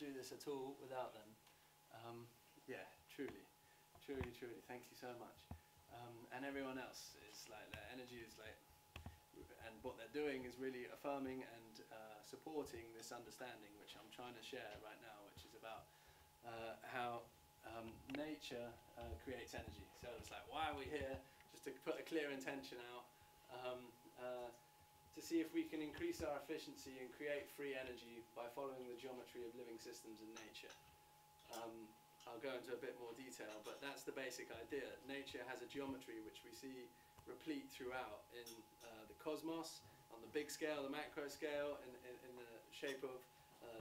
do this at all without them. Yeah, truly, thank you so much. And everyone else is like, their energy is like, and what they're doing is really affirming and supporting this understanding, which I'm trying to share right now, which is about how nature creates energy. So it's like, why are we here? Just to put a clear intention out, to see if we can increase our efficiency and create free energy by following the geometry of living systems in nature. I'll go into a bit more detail, but that's the basic idea. Nature has a geometry which we see replete throughout in the cosmos, on the big scale, the macro scale, in the shape of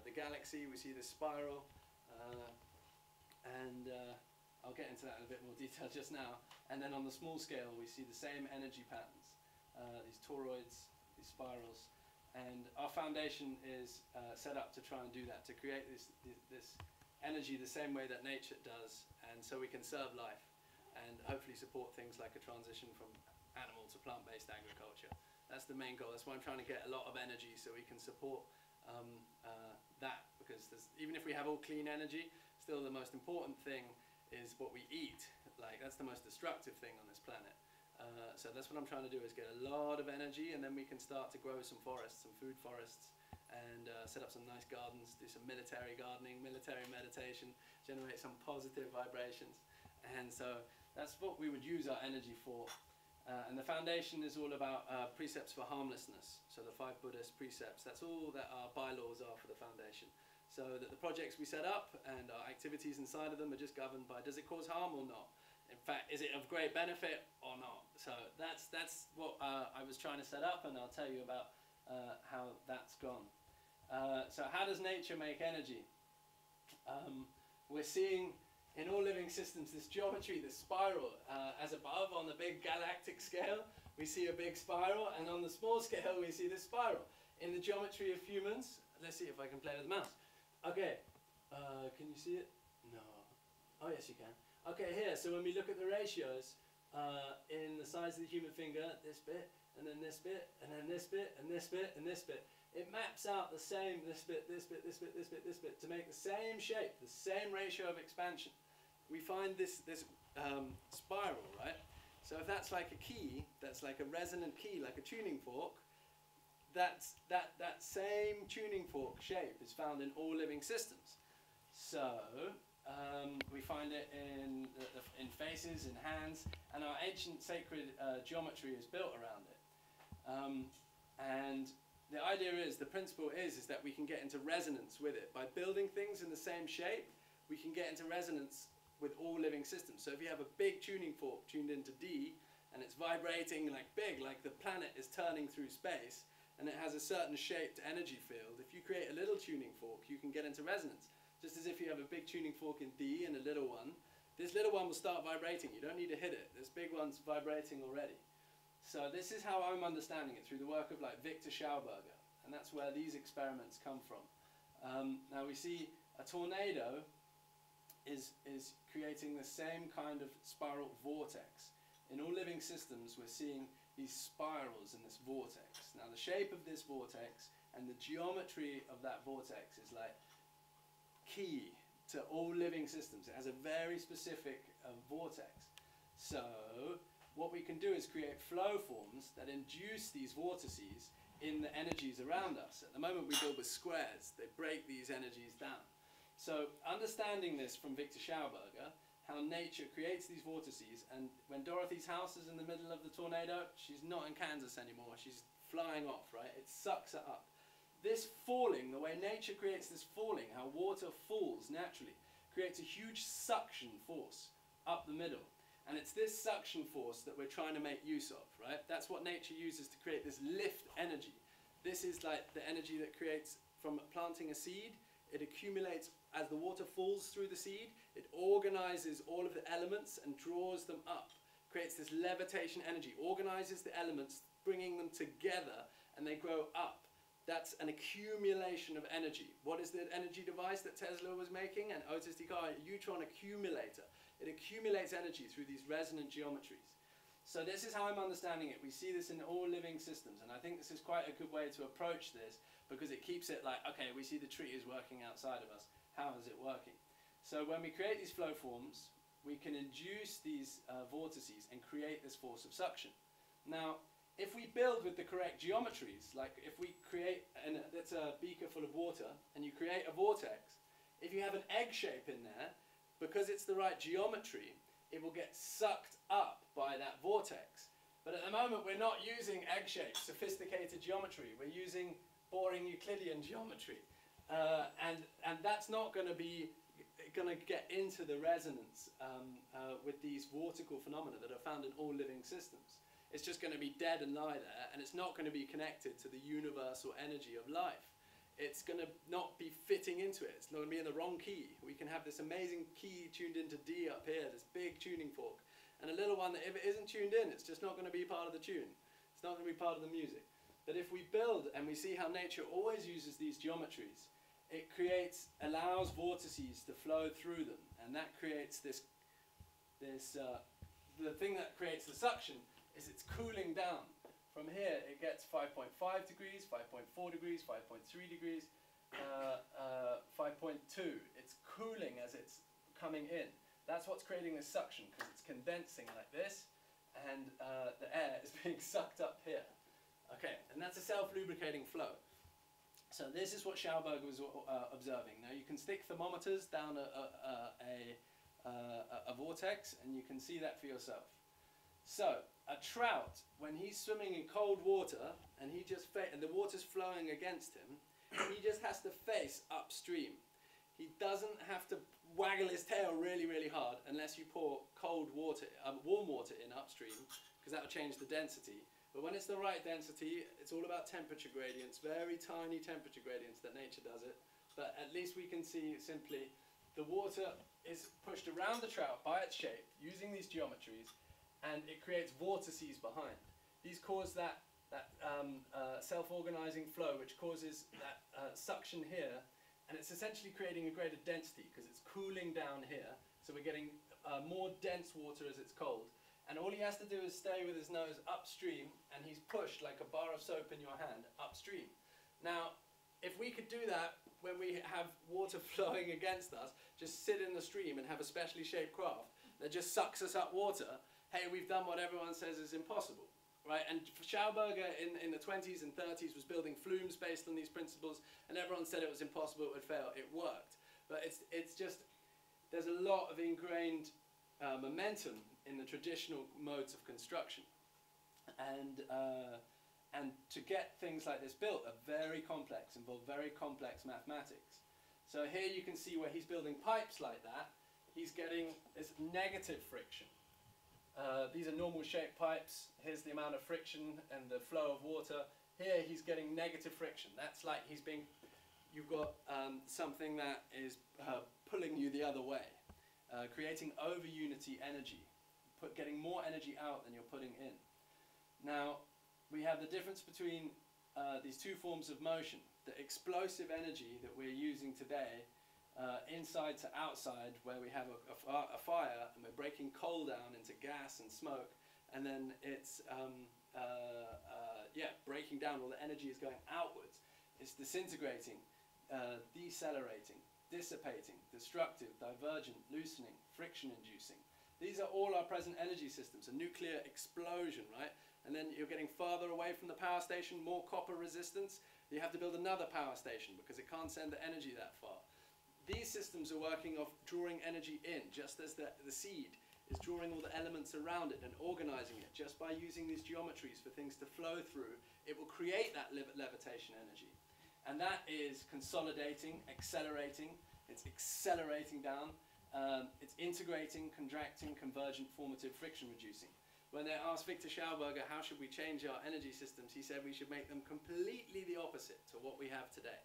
the galaxy. We see this spiral, and I'll get into that in a bit more detail just now. And then on the small scale, we see the same energy patterns, these toroids, these spirals. And our foundation is set up to try and do that, to create this energy the same way that nature does, and so we can serve life and hopefully support things like a transition from animal to plant-based agriculture. That's the main goal. That's why I'm trying to get a lot of energy, so we can support that, because even if we have all clean energy, still the most important thing is what we eat. Like, that's the most destructive thing on this planet. So that's what I'm trying to do, is get a lot of energy, and then we can start to grow some forests, some food forests, and set up some nice gardens, do some military gardening, military meditation, generate some positive vibrations. And so that's what we would use our energy for. And the foundation is all about precepts for harmlessness. So the 5 Buddhist precepts, that's all that our bylaws are for the foundation. So that the projects we set up and our activities inside of them are just governed by, does it cause harm or not? In fact, is it of great benefit or not? So that's what I was trying to set up, and I'll tell you about how that's gone. So how does nature make energy? We're seeing in all living systems this geometry, this spiral. As above on the big galactic scale, we see a big spiral, and on the small scale we see this spiral. In the geometry of humans, let's see if I can play with the mouse. Okay, can you see it? No. Oh yes, you can. Okay, here, so when we look at the ratios in the size of the human finger, this bit, and then this bit, and then this bit, and this bit, and this bit, it maps out the same, this bit, this bit, this bit, this bit, this bit, to make the same shape, the same ratio of expansion. We find this spiral, right? So if that's like a key, that's like a resonant key, like a tuning fork, that same tuning fork shape is found in all living systems. So we find it in faces, in hands, and our ancient sacred geometry is built around it. And the idea is, the principle is that we can get into resonance with it. By building things in the same shape, we can get into resonance with all living systems. So if you have a big tuning fork tuned into D, and it's vibrating like big, like the planet is turning through space, and it has a certain shaped energy field, if you create a little tuning fork, you can get into resonance. Just as if you have a big tuning fork in D and a little one, this little one will start vibrating. You don't need to hit it. This big one's vibrating already. So this is how I'm understanding it, through the work of like Victor Schauberger, and that's where these experiments come from. Now we see a tornado is creating the same kind of spiral vortex. In all living systems, we're seeing these spirals in this vortex. Now the shape of this vortex and the geometry of that vortex is like key to all living systems. It has a very specific vortex. So what we can do is create flow forms that induce these vortices in the energies around us. At the moment we build with squares. They break these energies down. So understanding this from Victor Schauberger, how nature creates these vortices, and when Dorothy's house is in the middle of the tornado, she's not in Kansas anymore, she's flying off, right? It sucks her up. This falling, the way nature creates this falling, how water falls naturally, creates a huge suction force up the middle. And it's this suction force that we're trying to make use of, right? That's what nature uses to create this lift energy. This is like the energy that creates from planting a seed. It accumulates as the water falls through the seed. It organizes all of the elements and draws them up. Creates this levitation energy, organizes the elements, bringing them together, and they grow up. That's an accumulation of energy. What is the energy device that Tesla was making? An autistic car, a neutron accumulator. It accumulates energy through these resonant geometries. So this is how I'm understanding it. We see this in all living systems, and I think this is quite a good way to approach this, because it keeps it like, okay, we see the tree is working outside of us. how is it working. So when we create these flow forms, we can induce these vortices and create this force of suction. Now, if we build with the correct geometries, like if we create, that's a beaker full of water, and you create a vortex, if you have an egg shape in there, because it's the right geometry, it will get sucked up by that vortex. But at the moment, we're not using egg shapes, sophisticated geometry. We're using boring Euclidean geometry. And that's not going to get into the resonance with these vortical phenomena that are found in all living systems. It's just going to be dead and lie there, and it's not going to be connected to the universal energy of life. It's going to not be fitting into it. It's not going to be in the wrong key. We can have this amazing key tuned into D up here, this big tuning fork, and a little one that if it isn't tuned in, it's just not going to be part of the tune. It's not going to be part of the music. But if we build, and we see how nature always uses these geometries, it allows vortices to flow through them, and that creates the thing that creates the suction is it's cooling down. From here it gets 5.5 degrees, 5.4 degrees, 5.3 degrees, 5.2. It's cooling as it's coming in. That's what's creating this suction, because it's condensing like this, and the air is being sucked up here. Okay, and that's a self-lubricating flow. So this is what Schauberger was observing. Now you can stick thermometers down a vortex, and you can see that for yourself. So a trout, when he's swimming in cold water, and the water's flowing against him, he just has to face upstream. He doesn't have to waggle his tail really, really hard unless you pour cold water, warm water in upstream, because that will change the density. But when it's the right density, it's all about temperature gradients, very tiny temperature gradients that nature does it. But at least we can see simply the water is pushed around the trout by its shape using these geometries, and it creates vortices behind. These cause that self-organizing flow, which causes that suction here, and it's essentially creating a greater density because it's cooling down here. So we're getting more dense water as it's cold. And all he has to do is stay with his nose upstream, and he's pushed like a bar of soap in your hand upstream. Now, if we could do that when we have water flowing against us, just sit in the stream and have a specially shaped craft that just sucks us up water, hey, we've done what everyone says is impossible, right? And Schauberger in the 20s and 30s was building flumes based on these principles, and everyone said it was impossible, it would fail. It worked. But it's just, there's a lot of ingrained momentum in the traditional modes of construction. And to get things like this built are very complex, involve very complex mathematics. So here you can see where he's building pipes like that, he's getting this negative friction. These are normal shaped pipes. Here's the amount of friction and the flow of water. Here he's getting negative friction. That's like you've got something that is pulling you the other way, creating over unity energy, getting more energy out than you're putting in. Now we have the difference between these two forms of motion. The explosive energy that we're using today, inside to outside, where we have a fire and we're breaking coal down into gas and smoke, and then it's breaking down, all the energy is going outwards. It's disintegrating, decelerating, dissipating, destructive, divergent, loosening, friction inducing. These are all our present energy systems. A nuclear explosion, right? And then you're getting farther away from the power station, more copper resistance. You have to build another power station because it can't send the energy that far. These systems are working off drawing energy in, just as the seed is drawing all the elements around it and organizing it. Just by using these geometries for things to flow through, it will create that levitation energy. And that is consolidating, accelerating, it's accelerating down, it's integrating, contracting, convergent, formative, friction reducing. When they asked Victor Schauberger how should we change our energy systems, he said we should make them completely the opposite to what we have today.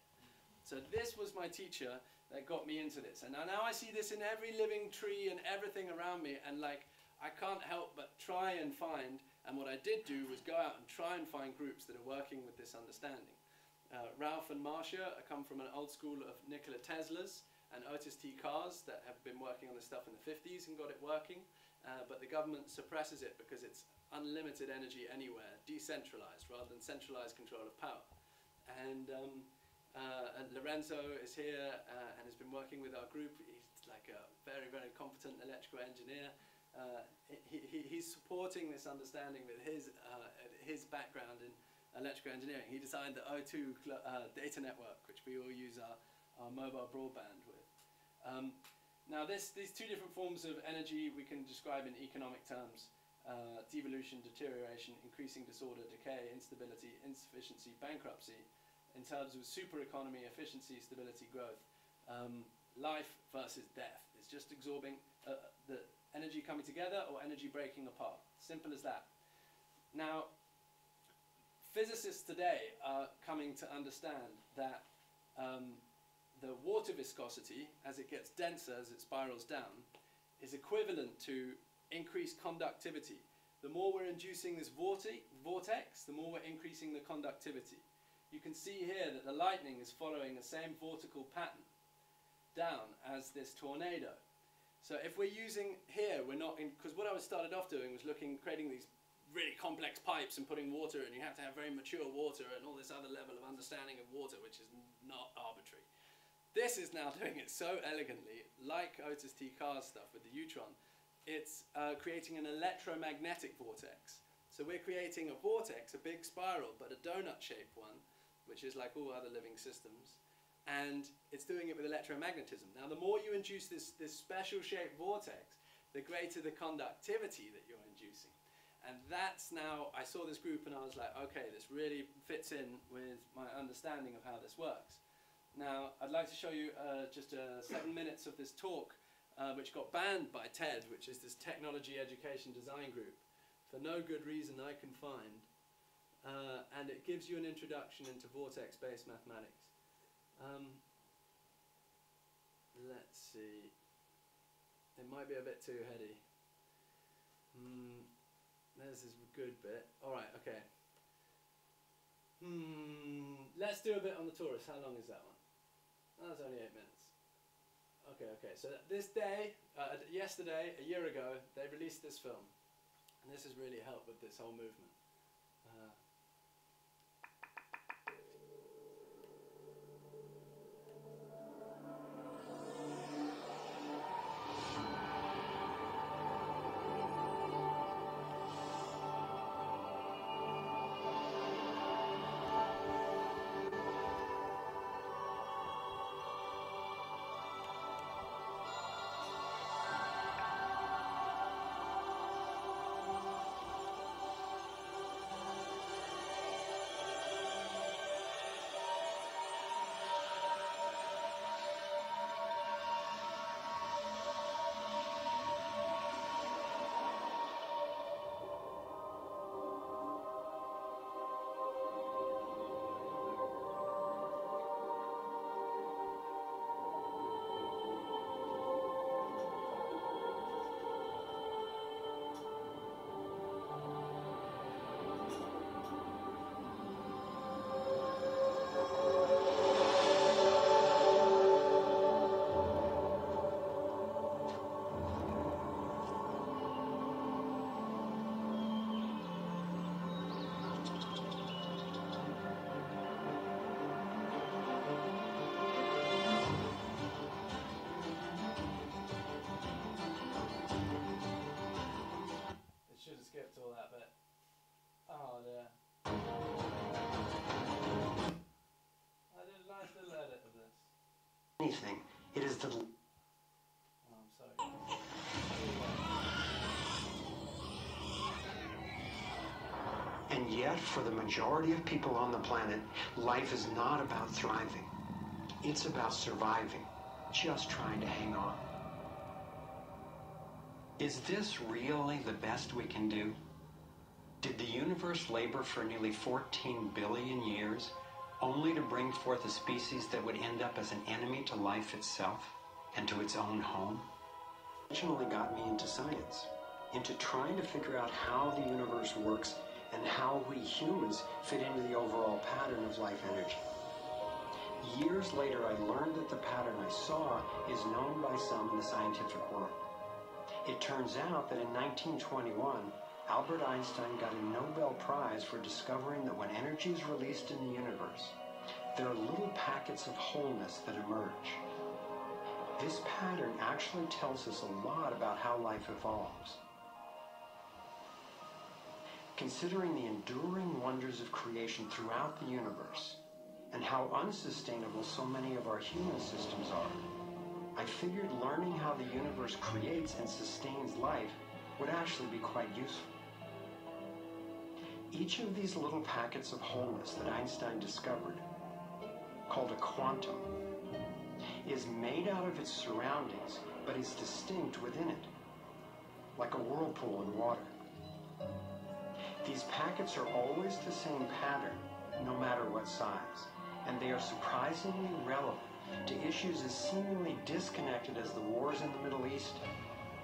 So this was my teacher that got me into this. And now I see this in every living tree and everything around me, and like I can't help but try and find, and what I did do was go out and try and find groups that are working with this understanding. Ralph and Marcia come from an old school of Nikola Tesla's and Otis T. Carr's that have been working on this stuff in the 50s and got it working. But the government suppresses it because it's unlimited energy anywhere, decentralized rather than centralized control of power. And and Lorenzo is here and has been working with our group. He's like a very, very competent electrical engineer. He's supporting this understanding with his background in electrical engineering. He designed the O2 data network, which we all use our mobile broadband with. Now these two different forms of energy we can describe in economic terms: devolution, deterioration, increasing disorder, decay, instability, insufficiency, bankruptcy. In terms of super economy, efficiency, stability, growth, life versus death. It's just absorbing the energy coming together or energy breaking apart. Simple as that. Now, physicists today are coming to understand that the water viscosity, as it gets denser, as it spirals down, is equivalent to increased conductivity. The more we're inducing this vortex, the more we're increasing the conductivity. You can see here that the lightning is following the same vortical pattern down as this tornado. So if we're using here, we're not in, because what I started off doing was creating these really complex pipes and putting water in. You have to have very mature water and all this other level of understanding of water, which is not arbitrary. This is now doing it so elegantly, like Otis T. Carr's stuff with the Utron. It's creating an electromagnetic vortex. So we're creating a vortex, a big spiral, but a donut-shaped one, which is like all other living systems, and it's doing it with electromagnetism. Now, the more you induce this special shaped vortex, the greater the conductivity that you're inducing. And that's now, I saw this group and I was like, okay, this really fits in with my understanding of how this works. Now, I'd like to show you just 7 minutes of this talk, which got banned by TED, which is this Technology Education Design Group, for no good reason I can find. And it gives you an introduction into vortex-based mathematics. Let's see. It might be a bit too heady. There's this good bit. Alright, okay. Let's do a bit on the torus. How long is that one? Oh, that's only 8 minutes. Okay. So this day, yesterday, a year ago, they released this film. And this has really helped with this whole movement. Anything. It is the... Oh, I'm sorry. And yet, for the majority of people on the planet, life is not about thriving. It's about surviving, just trying to hang on. Is this really the best we can do? Did the universe labor for nearly 14 billion years only to bring forth a species that would end up as an enemy to life itself and to its own home? It originally got me into science, into trying to figure out how the universe works and how we humans fit into the overall pattern of life energy. Years later, I learned that the pattern I saw is known by some in the scientific world. It turns out that in 1921, Albert Einstein got a Nobel Prize for discovering that when energy is released in the universe, there are little packets of wholeness that emerge. This pattern actually tells us a lot about how life evolves. Considering the enduring wonders of creation throughout the universe, and how unsustainable so many of our human systems are, I figured learning how the universe creates and sustains life would actually be quite useful. Each of these little packets of wholeness that Einstein discovered, called a quantum, is made out of its surroundings, but is distinct within it, like a whirlpool in water. These packets are always the same pattern, no matter what size, and they are surprisingly relevant to issues as seemingly disconnected as the wars in the Middle East,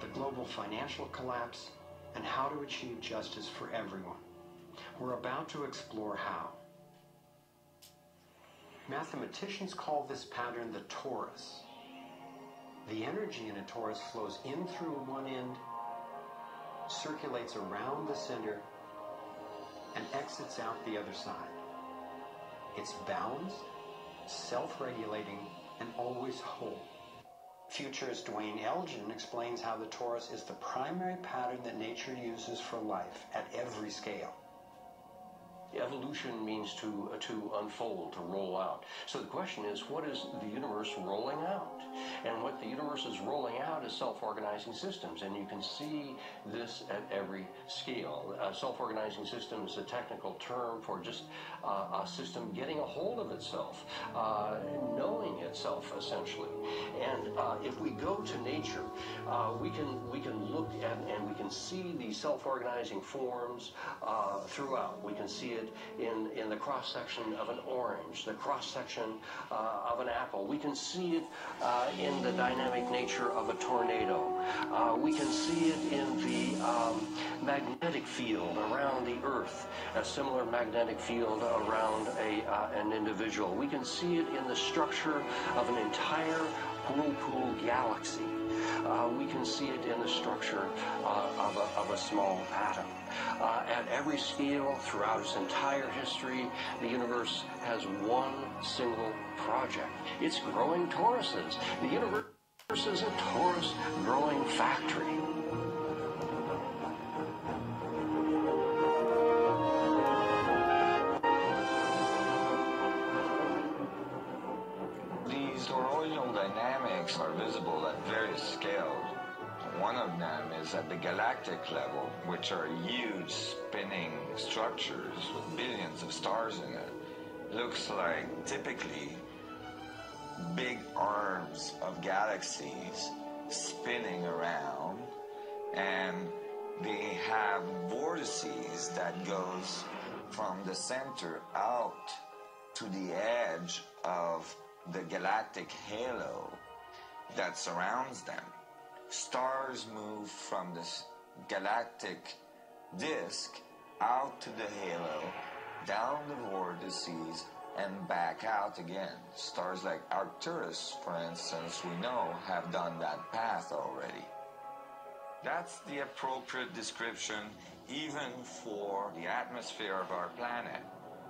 the global financial collapse, and how to achieve justice for everyone. We're about to explore how. Mathematicians call this pattern the torus. The energy in a torus flows in through one end, circulates around the center, and exits out the other side. It's balanced, self-regulating, and always whole. Futurist Dwayne Elgin explains how the torus is the primary pattern that nature uses for life at every scale. Evolution means to unfold, to roll out. So the question is, what is the universe rolling out? And what the universe is rolling out is self-organizing systems, and you can see this at every scale. Self-organizing system is a technical term for just a system getting a hold of itself, knowing itself, essentially. And if we go to nature, we can look at and we can see these self-organizing forms throughout. We can see it in the cross-section of an orange, the cross-section of an apple. We can see it in the dynamic nature of a tornado. We can see it in the magnetic field around the Earth, a similar magnetic field around an individual. We can see it in the structure of an entire whirlpool galaxy. We can see it in the structure of a small atom. At every scale, throughout its entire history, the universe has one single project. It's growing toruses. The universe is a torus growing factory. These toroidal dynamics are visible at various scales. One of them is at the galactic level, which are huge spinning structures with billions of stars in it. Looks like typically big arms of galaxies spinning around, and they have vortices that goes from the center out to the edge of the galactic halo that surrounds them. Stars move from this galactic disk out to the halo, down the vortices, and back out again. Stars like Arcturus, for instance, we know have done that path already. That's the appropriate description even for the atmosphere of our planet.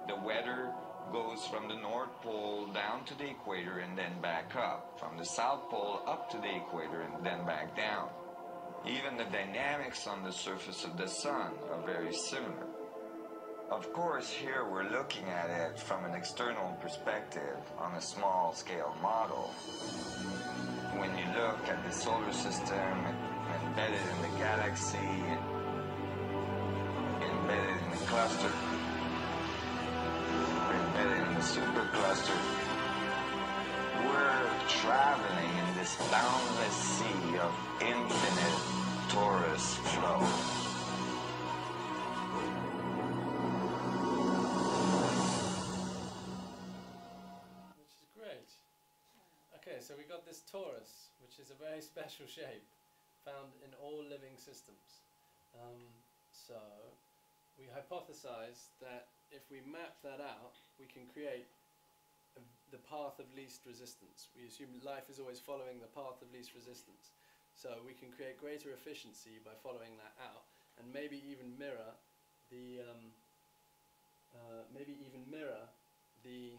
The weather goes from the North Pole down to the equator and then back up, from the South Pole up to the equator and then back down. Even the dynamics on the surface of the sun are very similar. Of course, here we're looking at it from an external perspective on a small scale model. When you look at the solar system embedded in the galaxy, embedded in the cluster, embedded in the supercluster, we're traveling in this boundless sea of infinite torus flow. Which is great. Okay, so we got this torus, which is a very special shape found in all living systems. So we hypothesized that if we map that out, we can create the path of least resistance. We assume life is always following the path of least resistance. So we can create greater efficiency by following that out, and maybe even mirror the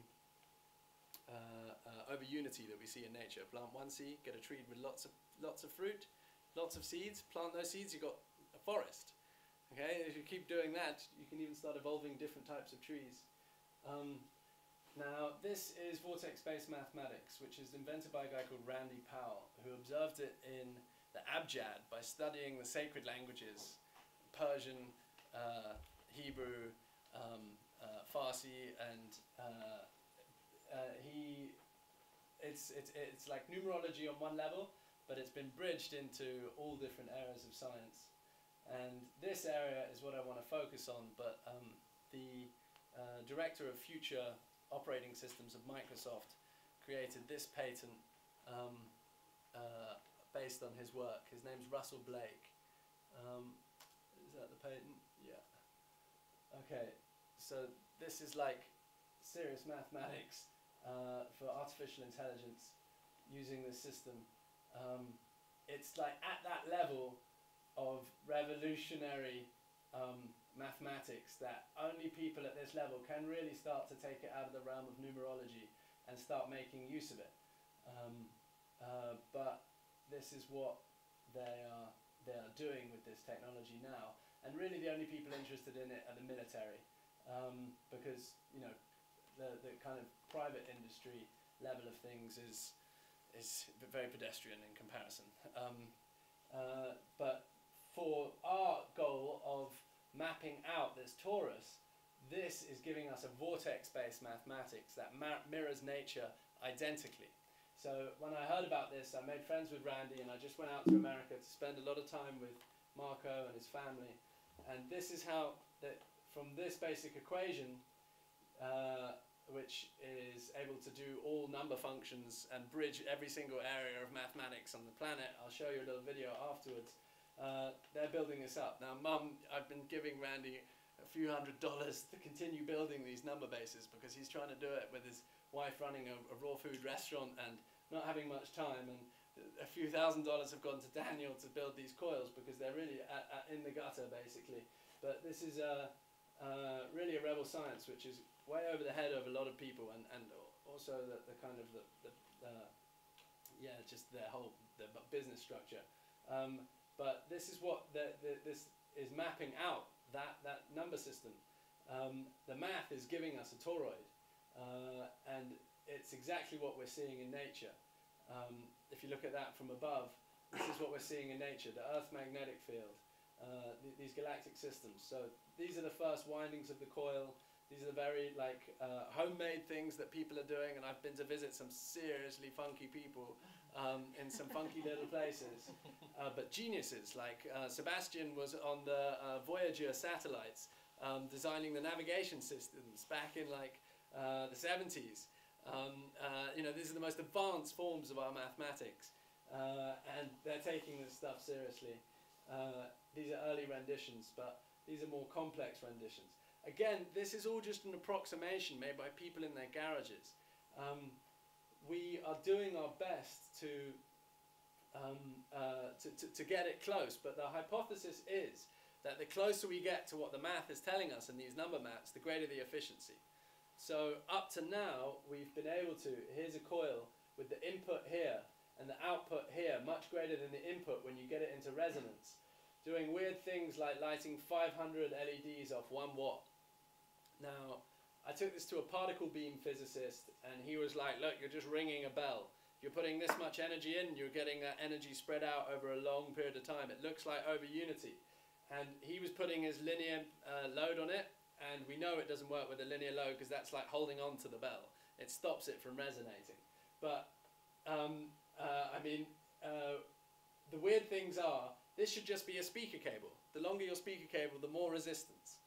over unity that we see in nature. Plant one seed, get a tree with lots of fruit, lots of seeds. Plant those seeds, you got a forest. Okay, if you keep doing that, you can even start evolving different types of trees. Now, this is vortex-based mathematics, which is invented by a guy called Randy Powell, who observed it in the Abjad by studying the sacred languages, Persian, Hebrew, Farsi, and it's like numerology on one level, but it's been bridged into all different areas of science. And this area is what I want to focus on, but the director of future operating systems of Microsoft created this patent based on his work. His name's Russell Blake. Is that the patent? Yeah. Okay, so this is like serious mathematics for artificial intelligence using this system. It's like at that level of revolutionary mathematics that only people at this level can really start to take it out of the realm of numerology and start making use of it. But this is what they are doing with this technology now, and really the only people interested in it are the military, because you know the kind of private industry level of things is very pedestrian in comparison. But for our goal of mapping out this torus, this is giving us a vortex-based mathematics that mirrors nature identically. So when I heard about this, I made friends with Randy, and I just went out to America to spend a lot of time with Marco and his family. And this is how, from this basic equation, which is able to do all number functions and bridge every single area of mathematics on the planet, I'll show you a little video afterwards. They're building this up. Now, Mum, I've been giving Randy a few $100s to continue building these number bases because he's trying to do it with his wife running a raw food restaurant and not having much time. And a few $1,000s have gone to Daniel to build these coils because they're really in the gutter, basically. But this is really a rebel science, which is way over the head of a lot of people, and also the kind of just their whole business structure. But this is what this is mapping out, that number system. The math is giving us a toroid, and it's exactly what we're seeing in nature. If you look at that from above, this is what we're seeing in nature, the Earth's magnetic field, these galactic systems. So these are the first windings of the coil. These are the very homemade things that people are doing, and I've been to visit some seriously funky people in some funky little places, but geniuses. Like Sebastian was on the Voyager satellites, designing the navigation systems back in the 70s. You know, these are the most advanced forms of our mathematics, and they're taking this stuff seriously. These are early renditions, but these are more complex renditions. Again, this is all just an approximation made by people in their garages. We are doing our best to get it close, but the hypothesis is that the closer we get to what the math is telling us in these number maps, the greater the efficiency. So up to now, we've been able to, here's a coil with the input here and the output here, much greater than the input when you get it into resonance, doing weird things like lighting 500 LEDs off 1 watt. Now, I took this to a particle beam physicist, and he was like, look, you're just ringing a bell. You're putting this much energy in, you're getting that energy spread out over a long period of time. It looks like over unity. And he was putting his linear load on it, and we know it doesn't work with a linear load because that's like holding on to the bell. It stops it from resonating. But, the weird things are, this should just be a speaker cable. The longer your speaker cable, the more resistance.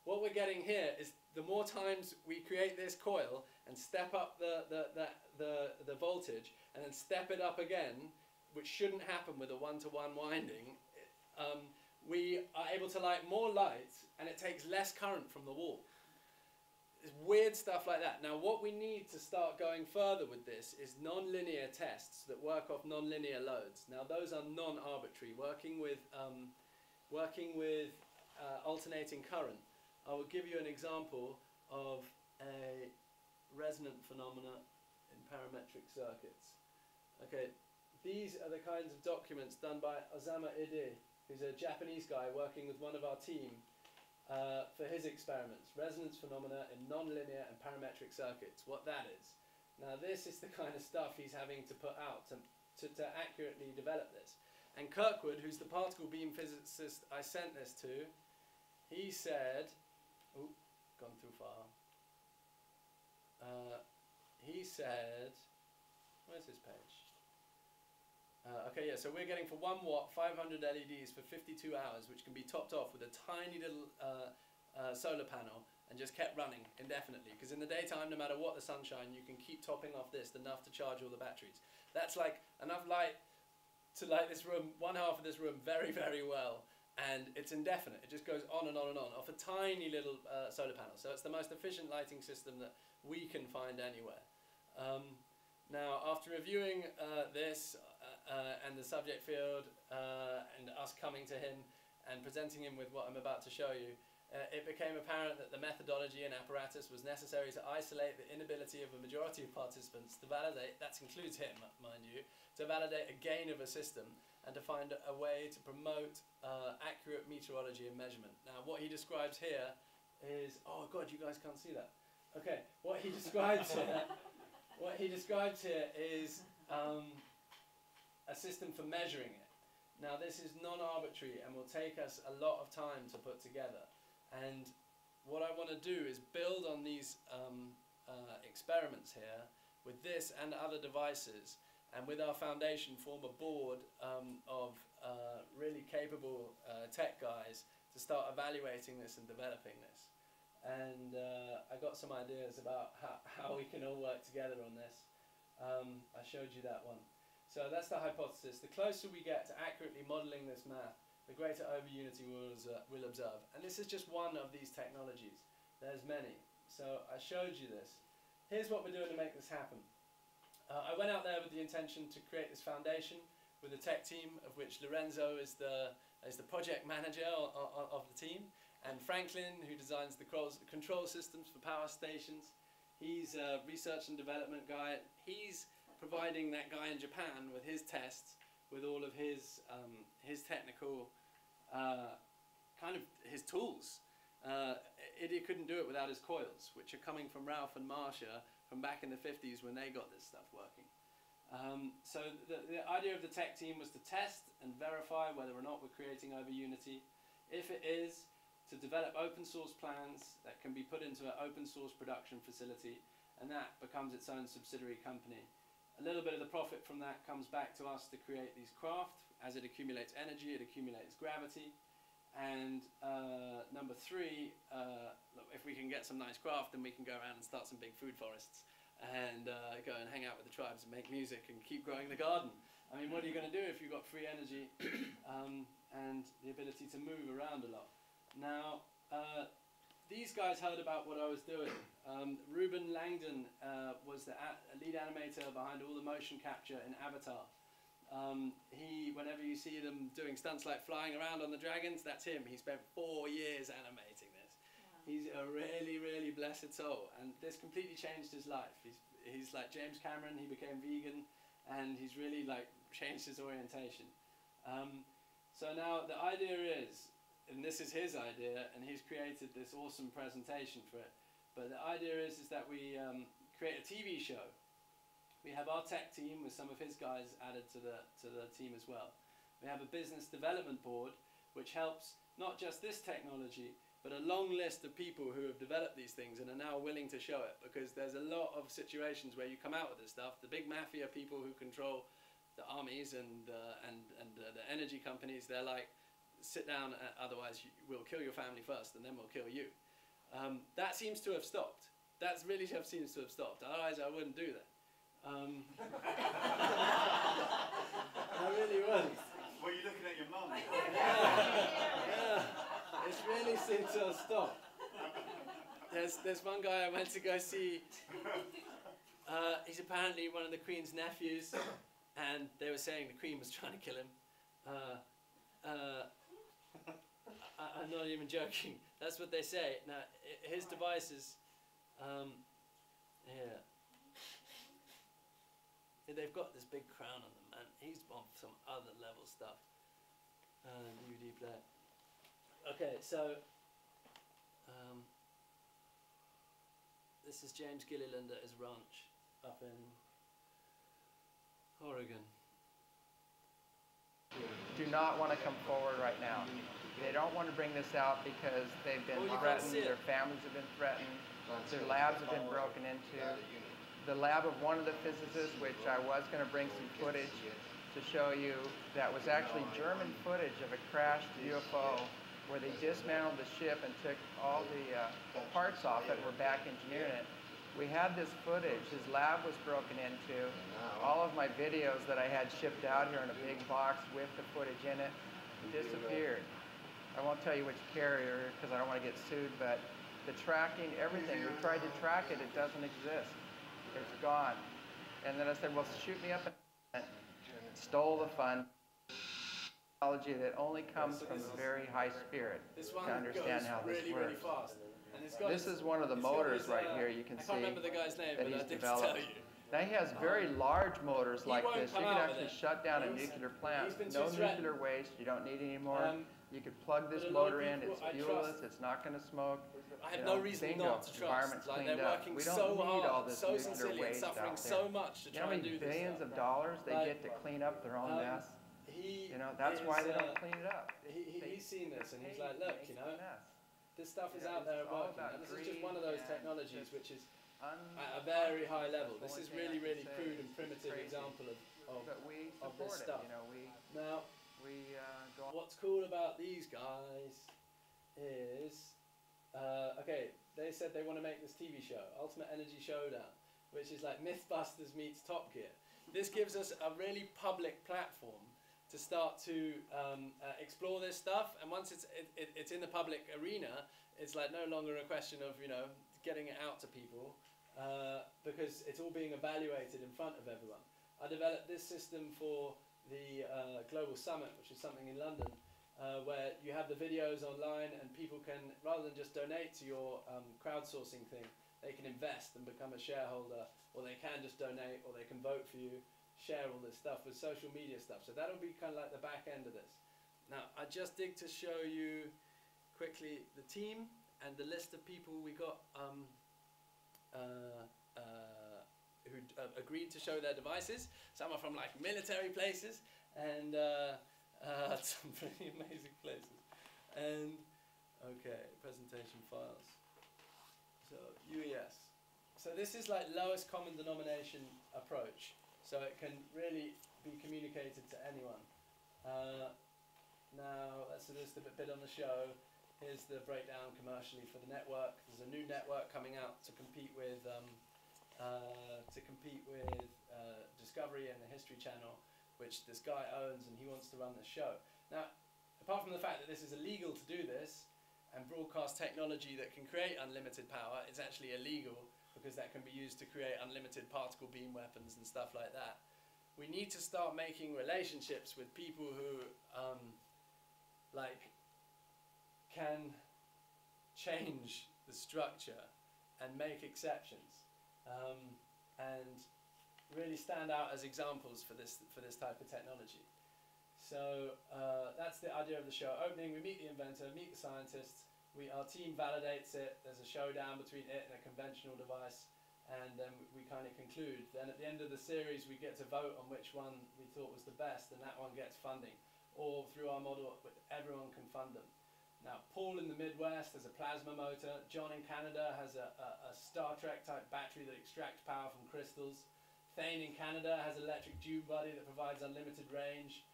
What we're getting here is the more times we create this coil and step up the voltage and then step it up again, which shouldn't happen with a one-to-one winding, we are able to light more light and it takes less current from the wall. It's weird stuff like that. Now what we need to start going further with this is non-linear tests that work off non-linear loads. Now those are non-arbitrary, working with alternating current. I will give you an example of a resonant phenomena in parametric circuits. Okay, these are the kinds of documents done by Osamu Ide, who's a Japanese guy working with one of our team for his experiments, resonance phenomena in nonlinear and parametric circuits, what that is. Now this is the kind of stuff he's having to put out to accurately develop this. And Kirkwood, who's the particle beam physicist I sent this to, he said, oh, gone too far. He said, where's his page? Okay, yeah, so we're getting for 1 watt, 500 LEDs for 52 hours, which can be topped off with a tiny little solar panel and just kept running indefinitely. Because in the daytime, no matter what the sunshine, you can keep topping off this enough to charge all the batteries. That's like enough light to light this room, one half of this room, very, very well. And it's indefinite. It just goes on and on and on off a tiny little solar panel. So it's the most efficient lighting system that we can find anywhere. Now, after reviewing this and the subject field and us coming to him and presenting him with what I'm about to show you, it became apparent that the methodology and apparatus was necessary to isolate the inability of a majority of participants to validate, that includes him, mind you, to validate a gain of a system and to find a way to promote accurate meteorology and measurement. Now, what he describes here is, oh God, you guys can't see that. Okay, what he describes here, is a system for measuring it. Now, this is non-arbitrary and will take us a lot of time to put together. And what I want to do is build on these experiments here with this and other devices, and with our foundation form a board of really capable tech guys to start evaluating this and developing this. And I got some ideas about how we can all work together on this. I showed you that one. So that's the hypothesis. The closer we get to accurately modeling this math, the greater over-unity we'll observe. And this is just one of these technologies. There's many. So I showed you this. Here's what we're doing to make this happen. I went out there with the intention to create this foundation with a tech team, of which Lorenzo is the project manager of the team, and Franklin, who designs the control systems for power stations. He's a research and development guy. He's providing that guy in Japan with his tests, with all of his technical kind of his tools. Idiot couldn't do it without his coils, which are coming from Ralph and Marcia from back in the 50s when they got this stuff working. So the idea of the tech team was to test and verify whether or not we're creating over unity. If it is, to develop open source plans that can be put into an open source production facility, and that becomes its own subsidiary company. A little bit of the profit from that comes back to us to create these craft. As it accumulates energy, it accumulates gravity. And number 3, look, if we can get some nice craft, then we can go around and start some big food forests and go and hang out with the tribes and make music and keep growing the garden. I mean, what are you going to do if you've got free energy and the ability to move around a lot? Now, these guys heard about what I was doing. Ruben Langdon was the lead animator behind all the motion capture in Avatar. Whenever you see them doing stunts like flying around on the dragons, that's him. He spent 4 years animating this. Wow. He's a really, really blessed soul, and this completely changed his life. He's like James Cameron. He became vegan, and he's really like changed his orientation. So now the idea is, and this is his idea, and he's created this awesome presentation for it. But the idea is that we create a TV show. We have our tech team with some of his guys added to the team as well. We have a business development board which helps not just this technology, but a long list of people who have developed these things and are now willing to show it, because there's a lot of situations where you come out with this stuff. The big mafia people who control the armies and the energy companies, they're like, sit down, otherwise we'll kill your family first and then we'll kill you. That seems to have stopped. That really seems to have stopped. Otherwise I wouldn't do that. I really would. Were you looking at your mum? Yeah, it's really seemed to have stopped. There's one guy I went to go see. He's apparently one of the Queen's nephews, and they were saying the Queen was trying to kill him. I'm not even joking. That's what they say. Now, his devices, here. they've got this big crown on them, and he's on some other level stuff. DVD player. Okay, so this is James Gilliland at his ranch up in Oregon. Do not want to come forward right now. They don't want to bring this out because they've been threatened, their families have been threatened, their labs have been broken into. The lab of one of the physicists, which I was going to bring some footage to show you, that was actually German footage of a crashed UFO where they dismantled the ship and took all the parts off it and were back engineering it. We had this footage. His lab was broken into. All of my videos that I had shipped out here in a big box with the footage in it disappeared. I won't tell you which carrier because I don't want to get sued, but the tracking, everything, we tried to track it, it doesn't exist. It's gone. And then I said, well, shoot me up and stole the fund. Technology that only comes from a very high spirit to understand how this works. Really fast. This is one of the motors right here. You can see that he's developed. Now he has very large motors like this. You can actually shut down a nuclear plant. No nuclear waste. You don't need any more. You could plug this motor in. It's fuelless. It's not going to smoke. I have no reason not to trust. Environment's cleaned up. We don't need all this nuclear waste out there. So much to you know how many billions of dollars they get to clean up their own mess? You know, that's why they don't clean it up. He's seen this and he's like, look, you know, this stuff is out there working. And this is just one of those technologies which is at a very high level. This is really, really crude and primitive example of this stuff. You know, now, what's cool about these guys is, okay, they said they want to make this TV show, Ultimate Energy Showdown, which is like Mythbusters meets Top Gear. This gives us a really public platform to start to explore this stuff, and once it's in the public arena, it's like no longer a question of, you know, getting it out to people, because it's all being evaluated in front of everyone. I developed this system for the Global Summit, which is something in London, where you have the videos online and people can, rather than just donate to your crowdsourcing thing, they can invest and become a shareholder, or they can just donate, or they can vote for you, share all this stuff with social media stuff. So that'll be kind of like the back end of this. Now, I just dig to show you quickly the team and the list of people we got who agreed to show their devices. Some are from like military places and some pretty amazing places. And okay, presentation files. So UES. So this is like lowest common denomination approach. So it can really be communicated to anyone. Now, that's just a bit on the show. Here's the breakdown commercially for the network. There's a new network coming out to compete with Discovery and the History Channel, which this guy owns, and he wants to run the show. Now, apart from the fact that this is illegal to do this, and broadcast technology that can create unlimited power, it's actually illegal, because that can be used to create unlimited particle beam weapons and stuff like that. We need to start making relationships with people who can change the structure and make exceptions, and really stand out as examples for this type of technology. So that's the idea of the show. Opening, we meet the inventor, meet the scientists. Our team validates it. There's a showdown between it and a conventional device, and then we kind of conclude. Then at the end of the series, we get to vote on which one we thought was the best, and that one gets funding. Or through our model, everyone can fund them. Now, Paul in the Midwest has a plasma motor. John in Canada has a Star Trek type battery that extracts power from crystals. Thane in Canada has an electric tube body that provides unlimited range.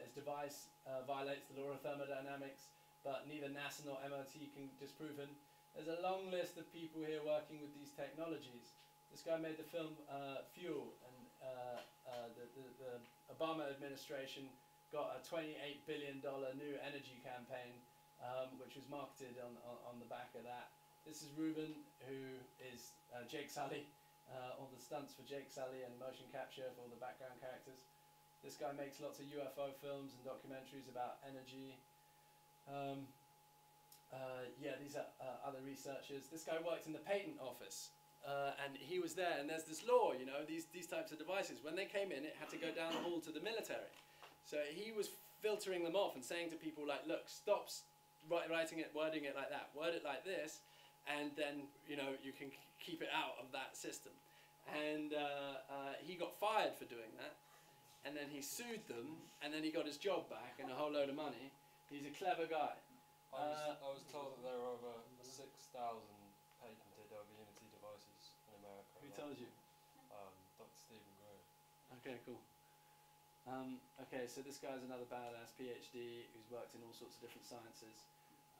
His device violates the law of thermodynamics, but neither NASA nor MIT can disprove him. There's a long list of people here working with these technologies. This guy made the film Fuel, and the Obama administration got a $28 billion new energy campaign, which was marketed on the back of that. This is Ruben, who is Jake Sully, all the stunts for Jake Sully and motion capture for all the background characters. This guy makes lots of UFO films and documentaries about energy. Yeah, these are other researchers. This guy worked in the patent office and he was there, and there's this law, you know, these types of devices, when they came in, it had to go down the hall to the military. So he was filtering them off and saying to people like, look, stop writing it, wording it like that, word it like this, and then, you know, you can keep it out of that system. And he got fired for doing that, and then he sued them, and then he got his job back and a whole load of money. He's a clever guy. I was told that there are over 6,000 patented over Unity devices in America. Who told you? Dr. Stephen Gray. Okay, cool. Okay, so this guy's another badass PhD who's worked in all sorts of different sciences.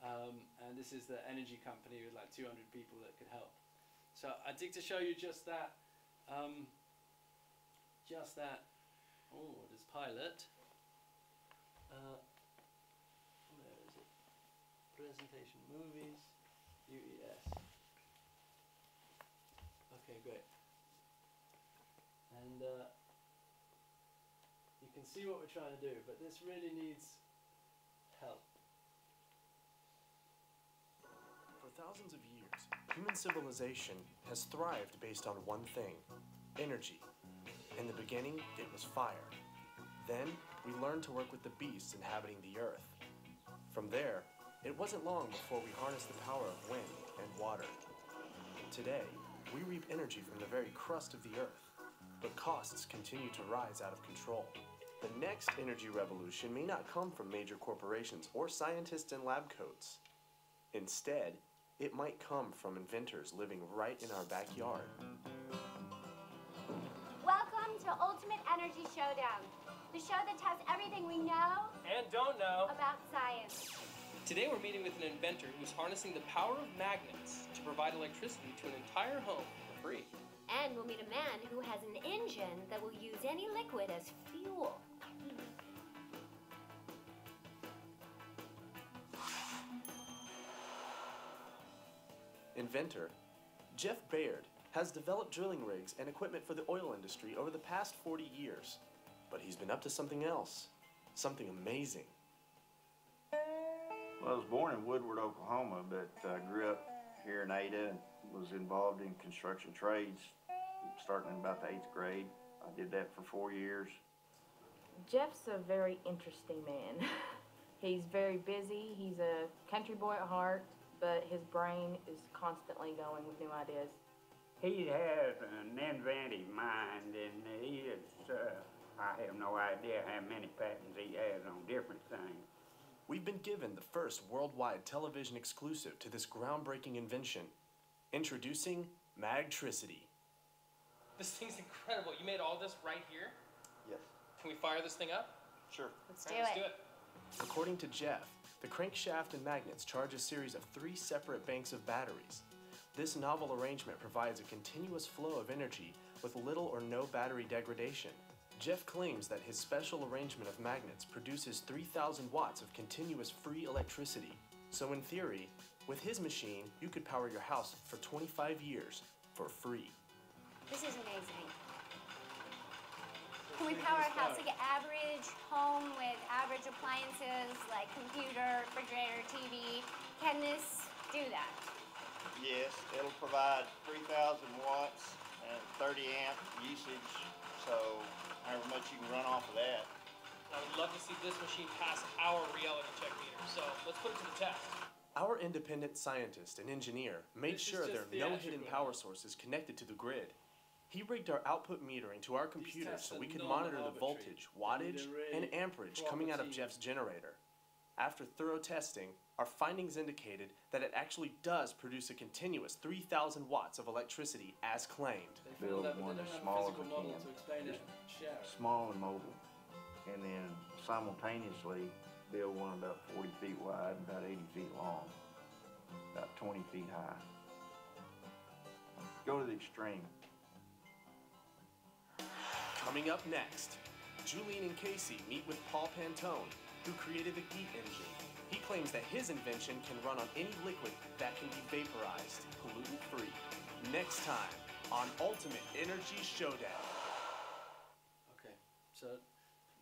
And this is the energy company with like 200 people that could help. So I dig to show you just that. Oh, there's pilot. Where is it? Presentation movies, UES. Okay, great. And you can see what we're trying to do, but this really needs help. For thousands of years, human civilization has thrived based on one thing: energy. In the beginning, it was fire. Then, we learned to work with the beasts inhabiting the earth. From there, it wasn't long before we harnessed the power of wind and water. Today, we reap energy from the very crust of the earth, but costs continue to rise out of control. The next energy revolution may not come from major corporations or scientists in lab coats. Instead, it might come from inventors living right in our backyard. Welcome to Ultimate Energy Showdown, the show that tests everything we know and don't know about science. Today we're meeting with an inventor who's harnessing the power of magnets to provide electricity to an entire home for free. And we'll meet a man who has an engine that will use any liquid as fuel. Inventor Jeff Baird has developed drilling rigs and equipment for the oil industry over the past 40 years. But he's been up to something else, something amazing. Well, I was born in Woodward, Oklahoma, but I grew up here in Ada and was involved in construction trades starting in about the 8th grade. I did that for 4 years. Jeff's a very interesting man. He's very busy. He's a country boy at heart, but his brain is constantly going with new ideas. He has an inventive mind, and he is, I have no idea how many patents he has on different things. We've been given the first worldwide television exclusive to this groundbreaking invention. Introducing Magtricity. This thing's incredible. You made all this right here? Yes. Can we fire this thing up? Sure. Let's All right, let's do it. According to Jeff, the crankshaft and magnets charge a series of 3 separate banks of batteries. This novel arrangement provides a continuous flow of energy with little or no battery degradation. Jeff claims that his special arrangement of magnets produces 3,000 watts of continuous free electricity. So in theory, with his machine, you could power your house for 25 years for free. This is amazing. Can we power a house like an average home with average appliances like computer, refrigerator, TV? Can this do that? Yes, it'll provide 3,000 watts and 30 amp usage, so however much you can run off of that. I would love to see this machine pass our reality check meter, so let's put it to the test. Our independent scientist and engineer made sure there are no hidden power sources connected to the grid. He rigged our output metering to our computer so we could monitor the voltage, wattage, and amperage coming out of Jeff's generator. After thorough testing, our findings indicated that it actually does produce a continuous 3,000 watts of electricity as claimed. Build one as small as we can, just small and mobile, and then simultaneously build one about 40 feet wide and about 80 feet long, about 20 feet high. Go to the extreme. Coming up next, Julian and Casey meet with Paul Pantone, who created the Geet engine. He claims that his invention can run on any liquid that can be vaporized, pollutant-free. Next time on Ultimate Energy Showdown. Okay, so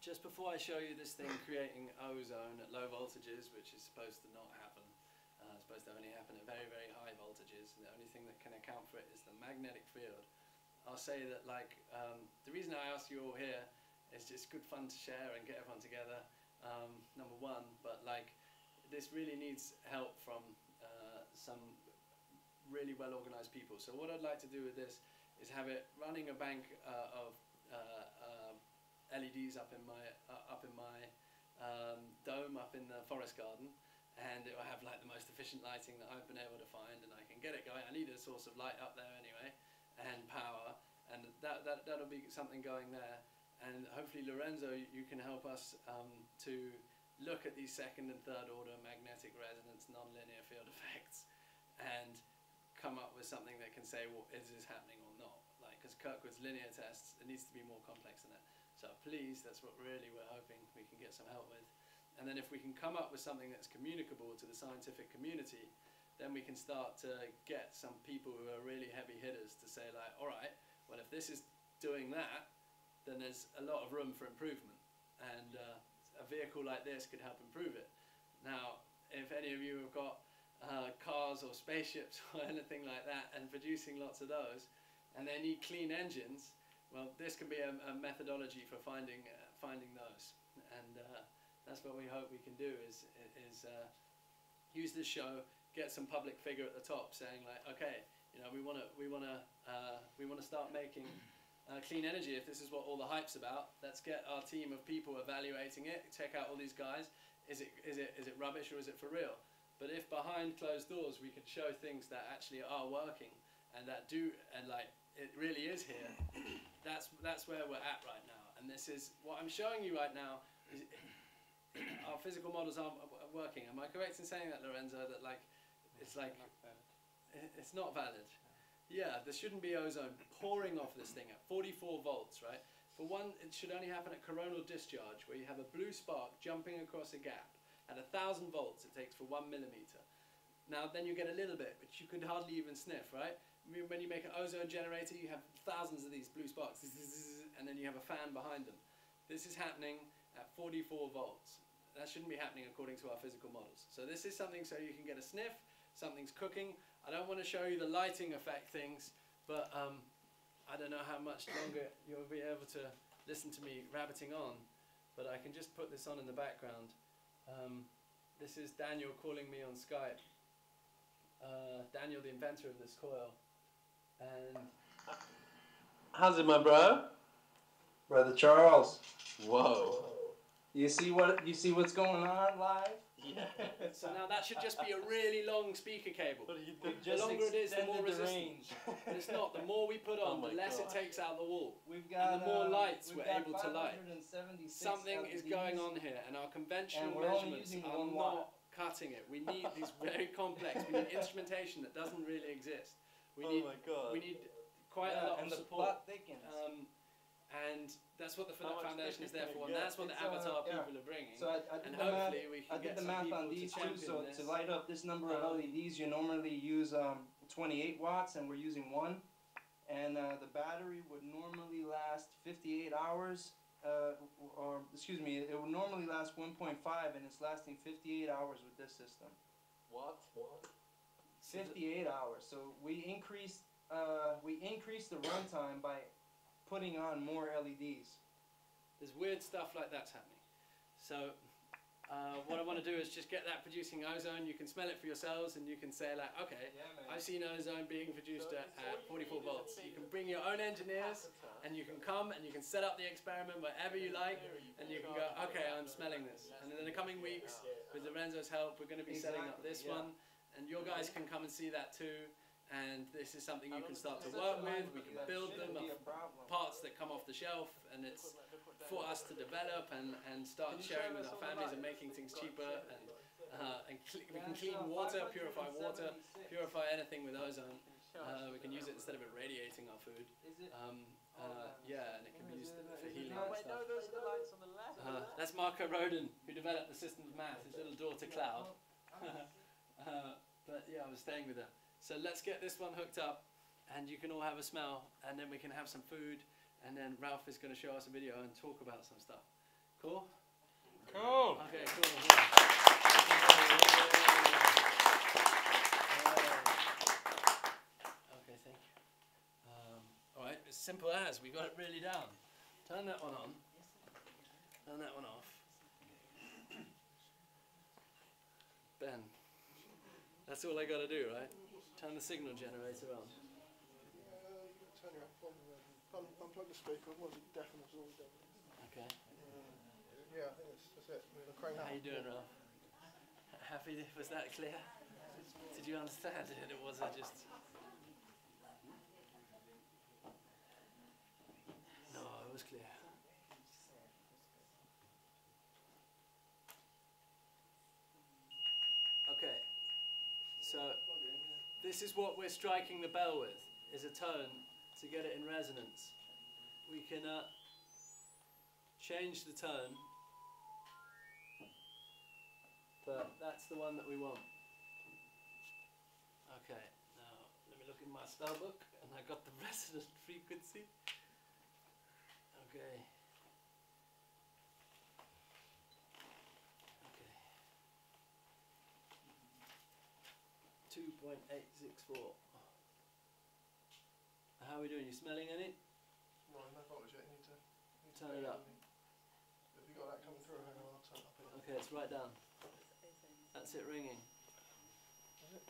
just before I show you this thing creating ozone at low voltages, which is supposed to not happen, it's supposed to only happen at very, very high voltages, and the only thing that can account for it is the magnetic field. I'll say that, like, the reason I asked you all here is just good fun to share and get everyone together, number one, but like, this really needs help from some really well organized people. So what I'd like to do with this is have it running a bank of LEDs up in my dome up in the forest garden, and it will have like the most efficient lighting that I've been able to find, and I can get it going. I need a source of light up there anyway, and power, and that'll be something going there. And hopefully, Lorenzo, you can help us to look at these second and third order magnetic resonance nonlinear field effects and come up with something that can say, well, is this happening or not? Like, because Kirkwood's linear tests, it needs to be more complex than that. So please, that's what really we're hoping we can get some help with. And then if we can come up with something that's communicable to the scientific community, then we can start to get some people who are really heavy hitters to say, like, all right, well, if this is doing that, then there's a lot of room for improvement. And a vehicle like this could help improve it. Now, if any of you have got cars or spaceships or anything like that and producing lots of those, and they need clean engines, well, this can be a methodology for finding those. And that's what we hope we can do is use this show, get some public figure at the top saying, like, okay, you know, we want to start making clean energy. If this is what all the hype's about, let's get our team of people evaluating it, check out all these guys. Is it rubbish or is it for real? But if behind closed doors we could show things that actually are working and that do, and like it really is here, that's where we're at right now. And this is what I'm showing you right now. Is our physical models aren't working. Am I correct in saying that, Lorenzo? That like it's like it's not valid. Yeah, there shouldn't be ozone pouring off this thing at 44 volts, right? For one, it should only happen at coronal discharge, where you have a blue spark jumping across a gap. At 1,000 volts, it takes for 1 millimeter. Now, then you get a little bit, which you could hardly even sniff, right? When you make an ozone generator, you have thousands of these blue sparks, and then you have a fan behind them. This is happening at 44 volts. That shouldn't be happening according to our physical models. So this is something so you can get a sniff, something's cooking. I don't want to show you the lighting effect things, but I don't know how much longer you'll be able to listen to me rabbiting on, but I can just put this on in the background. This is Daniel calling me on Skype. Daniel, the inventor of this coil. And how's it, my bro? Brother Charles. Whoa. You see what's going on live? Yeah. So now that should just be a really long speaker cable. The longer it is, the more resistance. But it's not. The more we put on, the less it takes out the wall. We've got, and the more lights we're able to light. 576 Something LEDs, is going on here, and our conventional measurements are not cutting it. We need these very complex. We need instrumentation that doesn't really exist. We need quite a lot of support. And the plot thickens. And that's what the Foundation is there for, and that's what the Avatar people are bringing. So I did the math on these two. So to light up this number of LEDs, you normally use 28 watts, and we're using 1. And the battery would normally last 58 hours, or excuse me, it would normally last 1.5, and it's lasting 58 hours with this system. What? 58 hours. So we increased the runtime by putting on more LEDs. There's weird stuff like that's happening. So what I want to do is just get that producing ozone. You can smell it for yourselves, and you can say, like, okay, I've seen ozone being produced at 44 volts. You can bring your own engineers, and you can come and you can set up the experiment wherever you like, and you can go, okay, I'm smelling this. And in the coming weeks, with Lorenzo's help, we're going to be setting up this one, and your guys can come and see that too. And this is something you can start to work with. We can build them of parts that come off the shelf, and it's for us to develop and start sharing with our families and making things cheaper. And we can clean water, purify anything with ozone. We can use it instead of irradiating our food. Yeah, and it can be used for healing and stuff. That's Marco Rodin, who developed the system of math, his little daughter Cloud. But yeah, I was staying with her. So let's get this one hooked up, and you can all have a smell, and then we can have some food, and then Ralph is going to show us a video and talk about some stuff. Cool? Cool. Okay, cool. Yeah. simple as. We got it really down. Turn that one on. Turn that one off. Ben, that's all I got to do, right? Turn the signal generator on. Turn your unplug the speaker. Was it deafening? Okay. Yeah, I think that's it. We're gonna crank How out. you doing, Ralph? Happy? Was that clear? Did you understand it? Or was it just? No, it was clear. Okay. So this is what we're striking the bell with, is a tone to get it in resonance. We can change the tone, but that's the one that we want. Okay, now let me look in my spell book, and I got the resonant frequency. Okay. Okay. 2.864. How are we doing? You smelling any? No, no voltage yet. You need to turn it up. Have you got that coming through? Hang on, I'll turn it up again. Okay, it's right down. That's it ringing. Is it?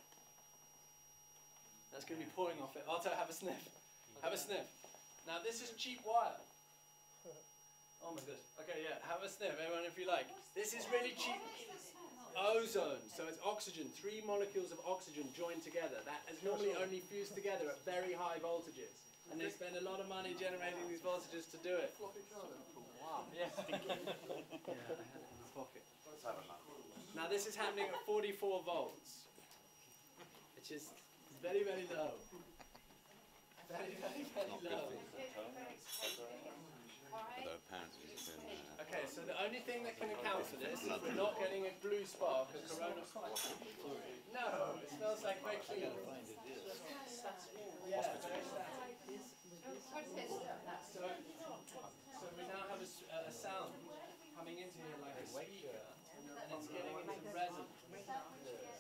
That's going to be pouring off it. Arto, have a sniff. Have a sniff. Now this is cheap wire. Oh my god. Okay, yeah, have a sniff, everyone, if you like. This is really cheap. Ozone, so it's oxygen, 3 molecules of oxygen joined together. That is normally only fused together at very high voltages. And they spend a lot of money generating these voltages to do it. Wow. Yeah. Yeah, I had it in my pocket. Now this is happening at 44 volts, which is very, very low. Very, very, very low. Okay, so the only thing that can account for this is we're not getting a blue spark, a corona. No, it smells like very clean. Yeah, very static. So we now have a sound coming into here like a speaker, and it's getting into resonance.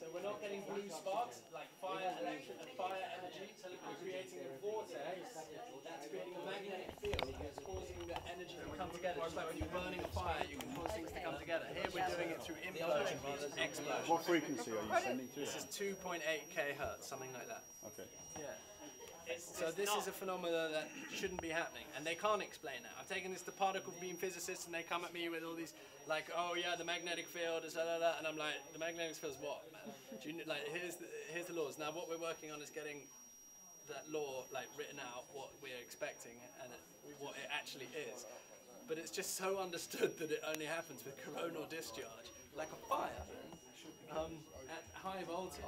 So we're not getting blue sparks like fire energy, we're creating a vortex that's creating a magnetic field that's causing the energy to come together. Just like when you're burning a fire, you can cause things to come together. Here we're doing it through implosion, explosion. What frequency are you sending through? This is 2.8 kHz, something like that. Okay. Yeah. So this is a phenomenon that shouldn't be happening, and they can't explain it. I've taken this to particle beam physicists, and they come at me with all these, like, oh yeah, the magnetic field is and I'm like, the magnetic field is what, man? Do you, like, here's the laws. Now what we're working on is getting that law like written out, what we're expecting, and what it actually is. But it's just so understood that it only happens with coronal discharge, like a fire, at high voltage.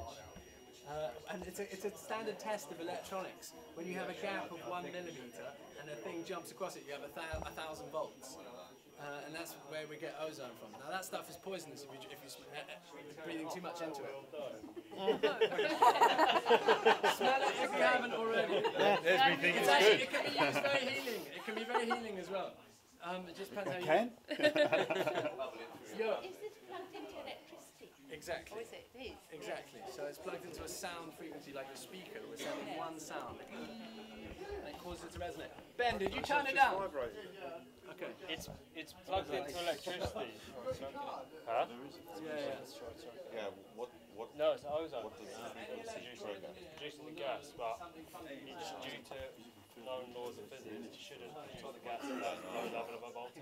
And it's a standard test of electronics. When you have a gap of 1 millimeter and a thing jumps across it, you have 1,000 volts. And that's where we get ozone from. Now that stuff is poisonous if you're breathing too much into it. Smell it if you haven't already. It can be used very healing. It can be very healing as well. It just depends how you... Can? Yeah. Is this plugged into electricity? Exactly. Or is it? It is. Exactly. So it's plugged into a sound frequency like a speaker. We're sending one sound. And it causes it to resonate. Ben, did you turn it down? Okay. It's plugged into electricity. Huh? Yeah. What? No, it's ozone. What does It's producing the gas, but it's due to known laws of physics. You shouldn't put the gas at that low level of a voltage.